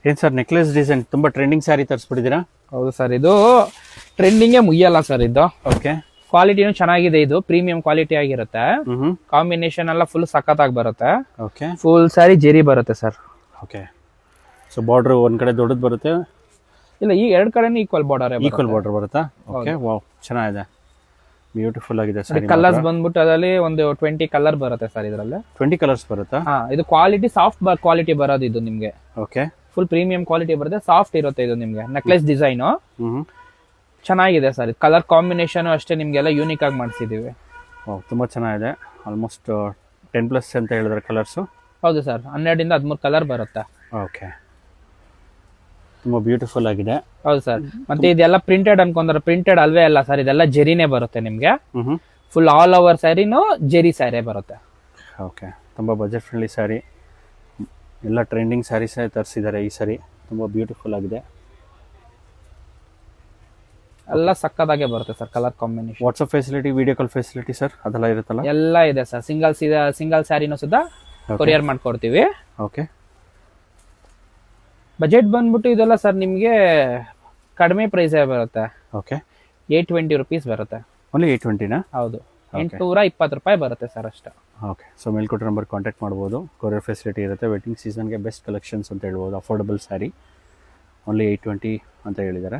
ಏನು sir necklace design ತುಂಬ trending sari ತರಿಸ್ಬಿಟ್ಟಿದ್ದೀರಾ? ಹೌದು ಸರ್, ಇದು ಟ್ರೆಂಡಿಂಗೇ ಮುಗಿಯಲ್ಲ ಸರ್. ಇದು ಓಕೆ, ಕ್ವಾಲಿಟಿನೂ ಚೆನ್ನಾಗಿದೆ. ಇದು ಪ್ರೀಮಿಯಂ ಕ್ವಾಲಿಟಿ ಆಗಿರುತ್ತೆ. ಹ್ಞೂ, ಕಾಂಬಿನೇಷನ್ ಎಲ್ಲ ಫುಲ್ ಸಖತ್ತಾಗಿ ಬರುತ್ತೆ. ಓಕೆ ಫುಲ್ ಸ್ಯಾರಿ ಜೆರಿ ಬರುತ್ತೆ ಸರ್. ಓಕೆ. ಸೊ ಬಾರ್ಡ್ರ್ ಒಂದು ಕಡೆ ದೊಡ್ಡದು ಬರುತ್ತೆ, ಇಲ್ಲ ಈ ಎರಡು ಕಡೆನೂ ಈಕ್ವಲ್ ಬಾರ್ಡರ್. ಈಕ್ವಲ್ ಬಾರ್ಡರ್ ಬರುತ್ತಾ? ಓಕೆ, ವಾವ್, ಚೆನ್ನಾಗಿದೆ, ಬ್ಯೂಟಿಫುಲ್ ಆಗಿದೆ ಸರ್. ಕಲರ್ಸ್ ಬಂದ್ಬಿಟ್ಟು ಅದರಲ್ಲಿ ಒಂದು 20 ಕಲರ್ ಬರುತ್ತೆ ಸರ್. ಇದರಲ್ಲಿ 20 ಕಲರ್ಸ್ ಬರುತ್ತಾ? ಹಾ, ಇದು ಕ್ವಾಲಿಟಿ ಸಾಫ್ಟ್ ಕ್ವಾಲಿಟಿ ಬರೋದು ಇದು ನಿಮ್ಗೆ. ಓಕೆ, ಫುಲ್ ಪ್ರೀಮಿಯಂ ಕ್ವಾಲಿಟಿ ಬರುತ್ತೆ, ಸಾಫ್ಟ್ ಇರುತ್ತೆ ಇದು ನಿಮ್ಗೆ. ನೆಕ್ಲೆಸ್ ಡಿಸೈನ್ ಹ್ಞೂ, ಚೆನ್ನಾಗಿದೆ ಸರ್. ಕಲರ್ ಕಾಂಬಿನೇಷನ್ ಅಷ್ಟೇ ನಿಮ್ಗೆಲ್ಲ ಯೂನಿಕ್ ಆಗಿ ಮಾಡಿಸಿದೀವಿ. ತುಂಬ ಚೆನ್ನಾಗಿದೆ. ಆಲ್ಮೋಸ್ಟ್ 10+ ಅಂತ ಹೇಳಿದ್ರೆ ಕಲರ್ಸು. ಹೌದು ಸರ್, 12 ಇಂದ 13 ಕಲರ್ ಬರುತ್ತೆ. ಓಕೆ, ತುಂಬ ಬ್ಯೂಟಿಫುಲ್ ಆಗಿದೆ. ಹೌದು ಸರ್. ಮತ್ತೆ ಇದೆಲ್ಲ ಪ್ರಿಂಟೆಡ್ ಅನ್ಕೊಂಡ್ರೆ ಪ್ರಿಂಟೆಡ್ ಅಲ್ವೇ ಅಲ್ಲ ಸರ್, ಇದೆಲ್ಲ ಜೆರಿನೇ ಬರುತ್ತೆ ನಿಮ್ಗೆ. ಹ್ಞೂ, ಫುಲ್ ಆಲ್ ಓವರ್ ಸ್ಯಾರಿನೂ ಜೆರಿ ಸ್ಯಾರಿ ಬರುತ್ತೆ. ಓಕೆ, ತುಂಬ ಬಜೆಟ್ ಫ್ರೆಂಡ್ಲಿ ಸ್ಯಾರಿ. ಎಲ್ಲ ಟ್ರೆಂಡಿಂಗ್ ಸ್ಯಾರೀಸೇ ತರಿಸಿದ್ದಾರೆ ಈ ಸಾರಿ. ತುಂಬ ಬ್ಯೂಟಿಫುಲ್ ಆಗಿದೆ. ಎಲ್ಲ ಸಕ್ಕದಾಗೆ ಬರುತ್ತೆ sir. Colour combination, WhatsApp facility, video call facility sir ಅದೆಲ್ಲ ಇರುತ್ತಲ್ಲ? ಎಲ್ಲ ಇದೆ ಸರ್. ಸಿಂಗಲ್ ಸ್ಯಾರಿನೂ ಸುಧಾ ಕೊರಿಯರ್ ಮಾಡ್ಕೊಡ್ತೀವಿ. ಓಕೆ, ಬಜೆಟ್ ಬಂದ್ಬಿಟ್ಟು ಇದೆಲ್ಲ ಸರ್ ನಿಮಗೆ ಕಡಿಮೆ ಪ್ರೈಸೇ ಬರುತ್ತೆ. ಓಕೆ, 820 ರುಪೀಸ್ ಬರುತ್ತೆ. ಓನ್ಲಿ 820ನಾ? ಹೌದು, 820 ರೂಪಾಯಿ ಬರುತ್ತೆ ಸರ್ ಅಷ್ಟೇ. ಓಕೆ, ಸೊ ಮೇಲ್ಕೊಟ್ಟ ನಂಬರ್ ಕಾಂಟ್ಯಾಕ್ಟ್ ಮಾಡ್ಬೋದು. ಕೊರಿಯರ್ ಫೆಸಿಲಿಟಿ ಇರುತ್ತೆ. ವೆಡ್ಡಿಂಗ್ ಸೀಸನ್ಗೆ ಬೆಸ್ಟ್ ಕಲೆಕ್ಷನ್ಸ್ ಅಂತ ಹೇಳ್ಬೋದು. ಅಫೋರ್ಡಬಲ್ ಸ್ಯಾರಿ, ಓನ್ಲಿ 820 ಅಂತ ಹೇಳಿದ್ದಾರೆ.